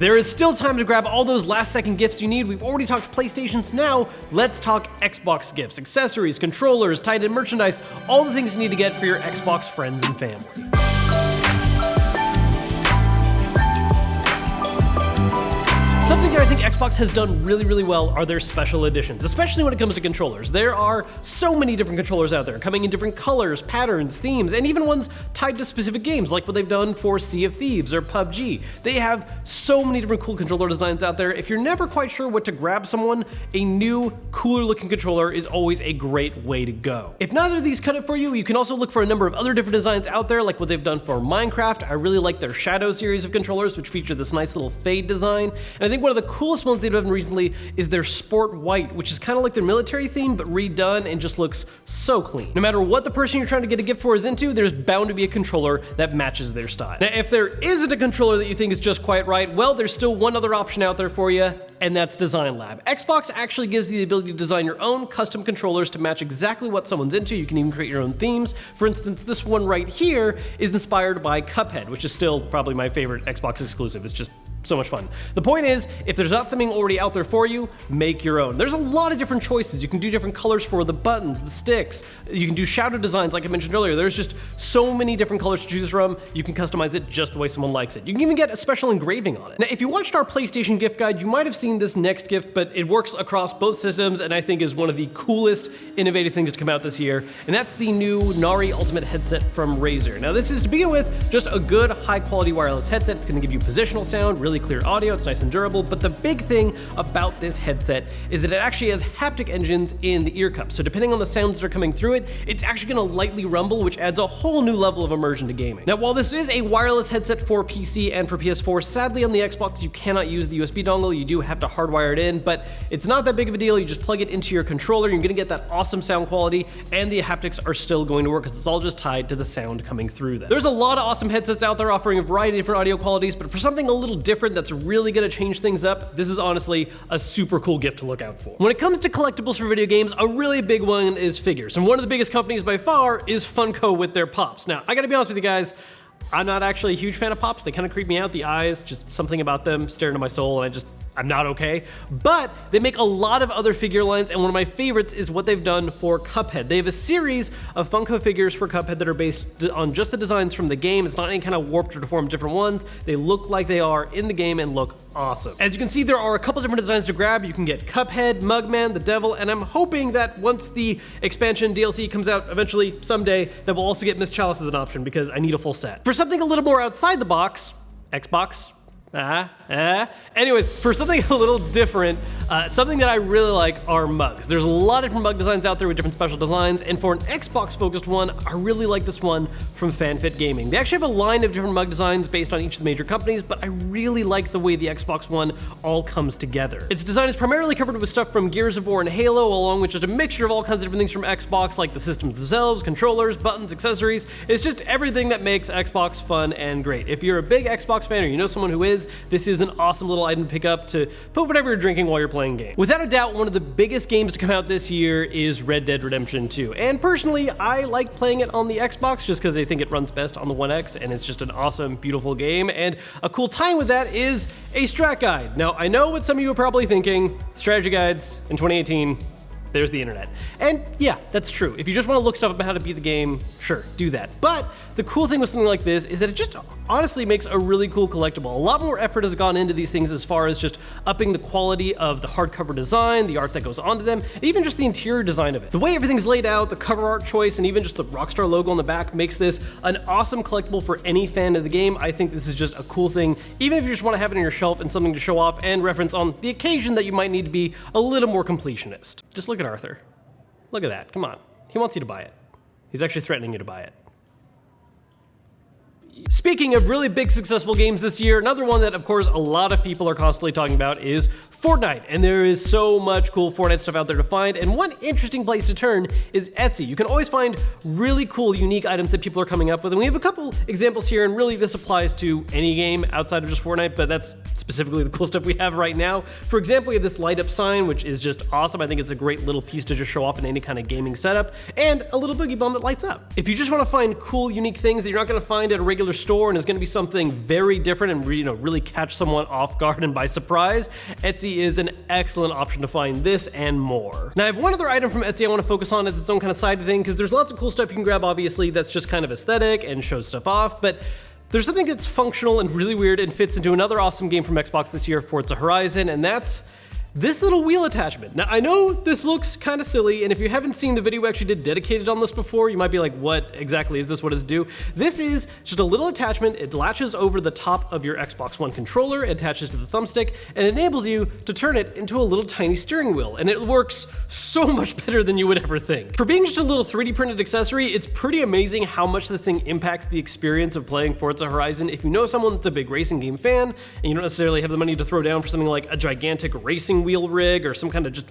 There is still time to grab all those last-second gifts you need. We've already talked PlayStations, now let's talk Xbox gifts, accessories, controllers, tied-in merchandise, all the things you need to get for your Xbox friends and family. Something that I think Xbox has done really well are their special editions, especially when it comes to controllers. There are so many different controllers out there, coming in different colors, patterns, themes, and even ones tied to specific games, like what they've done for Sea of Thieves or PUBG. They have so many different cool controller designs out there. If you're never quite sure what to grab someone, a new, cooler looking controller is always a great way to go. If neither of these cut it for you, you can also look for a number of other different designs out there, like what they've done for Minecraft. I really like their Shadow series of controllers, which feature this nice little fade design. And I think one of the coolest ones they've done recently is their Sport White, which is kind of like their military theme, but redone and just looks so clean. No matter what the person you're trying to get a gift for is into, there's bound to be a controller that matches their style. Now, if there isn't a controller that you think is just quite right, well, there's still one other option out there for you, and that's Design Lab. Xbox actually gives you the ability to design your own custom controllers to match exactly what someone's into. You can even create your own themes. For instance, this one right here is inspired by Cuphead, which is still probably my favorite Xbox exclusive. It's just so much fun. The point is, if there's not something already out there for you, make your own. There's a lot of different choices. You can do different colors for the buttons, the sticks. You can do shadow designs like I mentioned earlier. There's just so many different colors to choose from. You can customize it just the way someone likes it. You can even get a special engraving on it. Now, if you watched our PlayStation gift guide, you might have seen this next gift, but it works across both systems and I think is one of the coolest, innovative things to come out this year, and that's the new Nari Ultimate headset from Razer. Now, this is, to begin with, just a good, high-quality wireless headset. It's going to give you positional sound, really clear audio, it's nice and durable, but the big thing about this headset is that it actually has haptic engines in the ear cups. So depending on the sounds that are coming through it, it's actually going to lightly rumble, which adds a whole new level of immersion to gaming. Now, while this is a wireless headset for PC and for PS4, sadly on the Xbox you cannot use the USB dongle. You do have to hardwire it in, but it's not that big of a deal. You just plug it into your controller, you're going to get that awesome sound quality, and the haptics are still going to work because it's all just tied to the sound coming through them. There's a lot of awesome headsets out there offering a variety of different audio qualities, but for something a little different that's really going to change things up, this is honestly a super cool gift to look out for. When it comes to collectibles for video games, a really big one is figures, and one of the biggest companies by far is Funko with their Pops. Now, I gotta be honest with you guys, I'm not actually a huge fan of Pops. They kind of creep me out. The eyes, just something about them stare into my soul, and I'm not okay. But they make a lot of other figure lines, and one of my favorites is what they've done for Cuphead. They have a series of Funko figures for Cuphead that are based on just the designs from the game. It's not any kind of warped or deformed different ones. They look like they are in the game and look awesome. As you can see, there are a couple different designs to grab. You can get Cuphead, Mugman, the Devil, and I'm hoping that once the expansion DLC comes out eventually someday, that we'll also get Miss Chalice as an option because I need a full set. For something a little more outside the box, Xbox. Anyways, for something a little different, something that I really like are mugs. There's a lot of different mug designs out there with different special designs, and for an Xbox-focused one, I really like this one from FanFit Gaming. They actually have a line of different mug designs based on each of the major companies, but I really like the way the Xbox one all comes together. Its design is primarily covered with stuff from Gears of War and Halo, along with just a mixture of all kinds of different things from Xbox, like the systems themselves, controllers, buttons, accessories. It's just everything that makes Xbox fun and great. If you're a big Xbox fan or you know someone who is, this is an awesome little item to pick up to put whatever you're drinking while you're playing games. Without a doubt, one of the biggest games to come out this year is Red Dead Redemption 2. And personally, I like playing it on the Xbox just because I think it runs best on the One X, and it's just an awesome, beautiful game. And a cool tie with that is a strat guide. Now, I know what some of you are probably thinking, strategy guides in 2018, there's the internet. And yeah, that's true. If you just want to look stuff about how to beat the game, sure, do that. But the cool thing with something like this is that it just honestly makes a really cool collectible. A lot more effort has gone into these things as far as just upping the quality of the hardcover design, the art that goes onto them, even just the interior design of it. The way everything's laid out, the cover art choice, and even just the Rockstar logo on the back makes this an awesome collectible for any fan of the game. I think this is just a cool thing, even if you just want to have it on your shelf and something to show off and reference on the occasion that you might need to be a little more completionist. Just look at Arthur. Look at that, come on. He wants you to buy it. He's actually threatening you to buy it. Speaking of really big successful games this year, another one that of course a lot of people are constantly talking about is Fortnite, and there is so much cool Fortnite stuff out there to find, and one interesting place to turn is Etsy. You can always find really cool, unique items that people are coming up with, and we have a couple examples here, and really this applies to any game outside of just Fortnite, but that's specifically the cool stuff we have right now. For example, we have this light up sign, which is just awesome. I think it's a great little piece to just show off in any kind of gaming setup, and a little boogie bomb that lights up. If you just want to find cool, unique things that you're not going to find at a regular regular store and is going to be something very different and really catch someone off guard and by surprise, Etsy is an excellent option to find this and more. Now I have one other item from Etsy I want to focus on as its own kind of side thing, because there's lots of cool stuff you can grab obviously that's just kind of aesthetic and shows stuff off, but there's something that's functional and really weird and fits into another awesome game from Xbox this year, Forza Horizon, and that's this little wheel attachment. Now, I know this looks kind of silly, and if you haven't seen the video we actually did dedicated on this before, you might be like, what exactly is this? What does it do? This is just a little attachment. It latches over the top of your Xbox One controller, it attaches to the thumbstick, and enables you to turn it into a little tiny steering wheel, and it works so much better than you would ever think. For being just a little 3D printed accessory, it's pretty amazing how much this thing impacts the experience of playing Forza Horizon. If you know someone that's a big racing game fan, and you don't necessarily have the money to throw down for something like a gigantic racing wheel rig or some kind of just,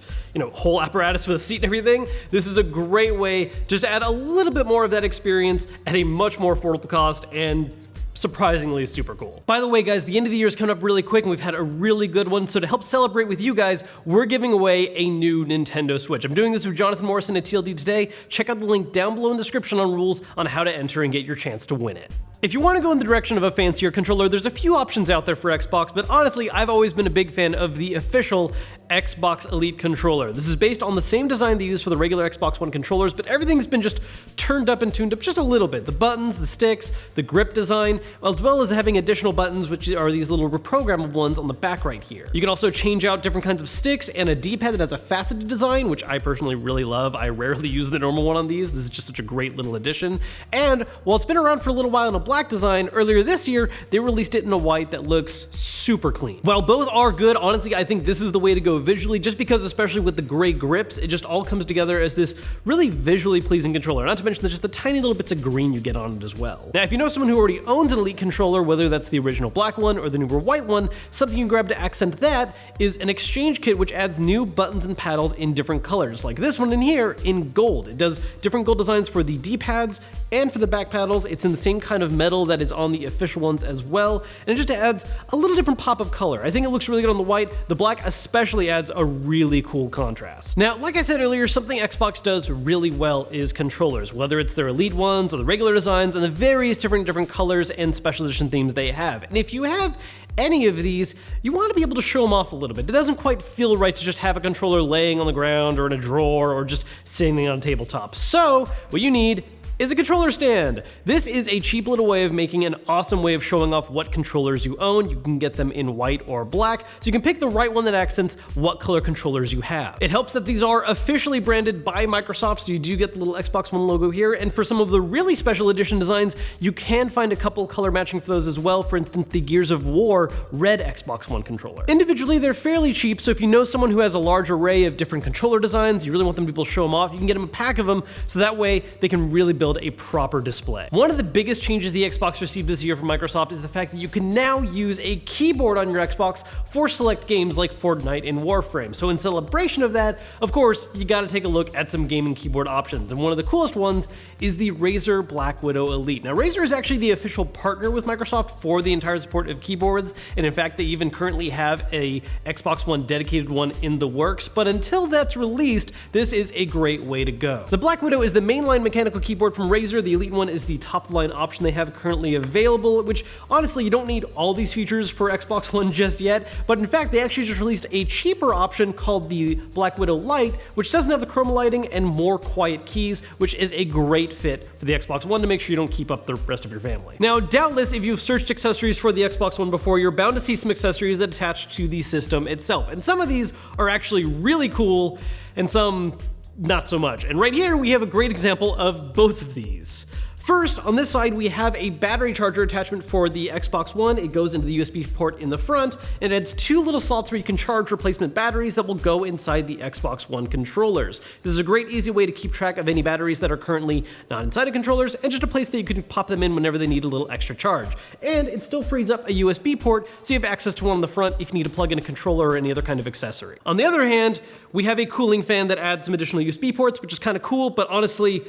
whole apparatus with a seat and everything, this is a great way just to add a little bit more of that experience at a much more affordable cost and surprisingly super cool. By the way, guys, the end of the year is coming up really quick and we've had a really good one. So to help celebrate with you guys, we're giving away a new Nintendo Switch. I'm doing this with Jonathan Morrison at TLD Today. Check out the link down below in the description on rules on how to enter and get your chance to win it. If you want to go in the direction of a fancier controller, there's a few options out there for Xbox, but honestly, I've always been a big fan of the official Xbox Elite controller. This is based on the same design they use for the regular Xbox One controllers, but everything's been just turned up and tuned up just a little bit. The buttons, the sticks, the grip design, as well as having additional buttons, which are these little reprogrammable ones on the back right here. You can also change out different kinds of sticks and a D-pad that has a faceted design, which I personally really love. I rarely use the normal one on these. This is just such a great little addition. And while it's been around for a little while in a black design, earlier this year, they released it in a white that looks super clean. While both are good, honestly, I think this is the way to go visually, just because especially with the gray grips, it just all comes together as this really visually pleasing controller, not to mention just the tiny little bits of green you get on it as well. Now, if you know someone who already owns an Elite controller, whether that's the original black one or the newer white one, something you can grab to accent that is an exchange kit which adds new buttons and paddles in different colors, like this one in here in gold. It does different gold designs for the D-pads and for the back paddles. It's in the same kind of metal that is on the official ones as well, and it just adds a little different pop of color. I think it looks really good on the white. The black especially adds a really cool contrast. Now, like I said earlier, something Xbox does really well is controllers, whether it's their Elite ones or the regular designs and the various different colors and special edition themes they have. And if you have any of these, you want to be able to show them off a little bit. It doesn't quite feel right to just have a controller laying on the ground or in a drawer or just sitting on a tabletop. So what you need is a controller stand. This is a cheap little way of making an awesome way of showing off what controllers you own. You can get them in white or black, so you can pick the right one that accents what color controllers you have. It helps that these are officially branded by Microsoft, so you do get the little Xbox One logo here, and for some of the really special edition designs, you can find a couple color matching for those as well. For instance, the Gears of War red Xbox One controller. Individually, they're fairly cheap, so if you know someone who has a large array of different controller designs, you really want them to be able to show them off, you can get them a pack of them, so that way they can really build a proper display. One of the biggest changes the Xbox received this year from Microsoft is the fact that you can now use a keyboard on your Xbox for select games like Fortnite and Warframe. So in celebration of that, of course, you gotta take a look at some gaming keyboard options. And one of the coolest ones is the Razer Black Widow Elite. Now, Razer is actually the official partner with Microsoft for the entire support of keyboards. And in fact, they even currently have a Xbox One dedicated one in the works. But until that's released, this is a great way to go. The Black Widow is the mainline mechanical keyboard from Razer. The Elite one is the top-of-the-line option they have currently available, which honestly, you don't need all these features for Xbox One just yet, but in fact, they actually just released a cheaper option called the Black Widow Lite, which doesn't have the chroma lighting and more quiet keys, which is a great fit for the Xbox One to make sure you don't keep up the rest of your family. Now, doubtless, if you've searched accessories for the Xbox One before, you're bound to see some accessories that attach to the system itself, and some of these are actually really cool, and some not so much. And right here, we have a great example of both of these. First, on this side, we have a battery charger attachment for the Xbox One. It goes into the USB port in the front, and it adds two little slots where you can charge replacement batteries that will go inside the Xbox One controllers. This is a great, easy way to keep track of any batteries that are currently not inside of controllers, and just a place that you can pop them in whenever they need a little extra charge. And it still frees up a USB port, so you have access to one on the front if you need to plug in a controller or any other kind of accessory. On the other hand, we have a cooling fan that adds some additional USB ports, which is kind of cool, but honestly,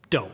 don't.